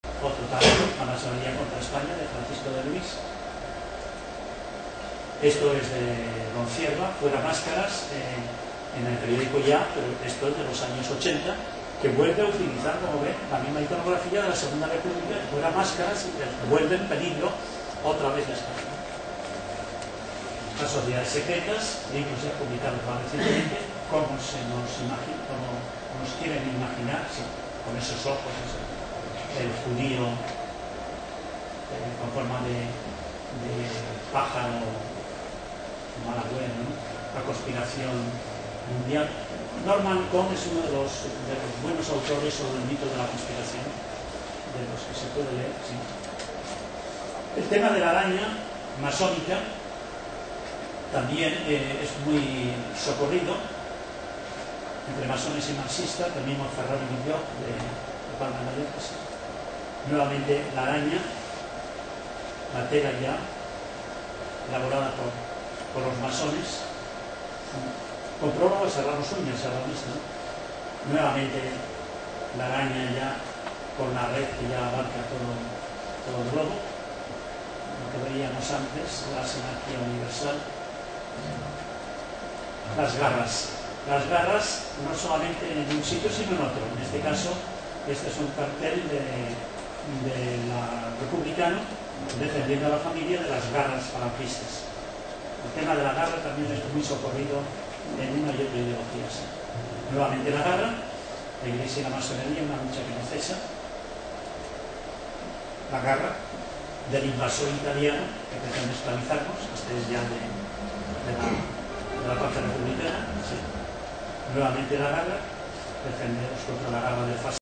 Otro tanto, la masonería contra España, de Francisco de Luis. Esto es de Don Cierva, Fuera Máscaras, en el periódico Ya, pero esto es de los años 80, que vuelve a utilizar, como ven, la misma iconografía de la Segunda República, Fuera Máscaras, y que vuelve en peligro otra vez la España. Las sociedades secretas, libros ya publicados más recientemente, cómo nos quieren imaginar, sí, con esos ojos, el judío con forma de pájaro malagüero, ¿no? La conspiración mundial. Norman Cohn es uno de los buenos autores sobre el mito de la conspiración, de los que se puede leer, sí. El tema de la araña masónica también es muy socorrido entre masones y marxistas, el mismo Ferrari Villó de Palma de Mallorca. Nuevamente la araña, la tela ya elaborada por los masones, con prólogo cerrar los uñas a la vista, ¿no? Nuevamente la araña ya con la red que ya abarca todo el globo, lo que veíamos antes, la sinarquía universal. Las garras no solamente en un sitio sino en otro. En este caso, este es un cartel de la Republicano defendiendo a la familia de las garras falangistas. El tema de la garra también es muy socorrido en una y otra ideología. ¿Sí? Nuevamente la garra, la Iglesia y la masonería, una lucha que no cesa. La garra del invasor italiano que pretende esclavizarnos, este es ya de la parte republicana. ¿Sí? Nuevamente la garra, defenderos contra la garra del fascismo.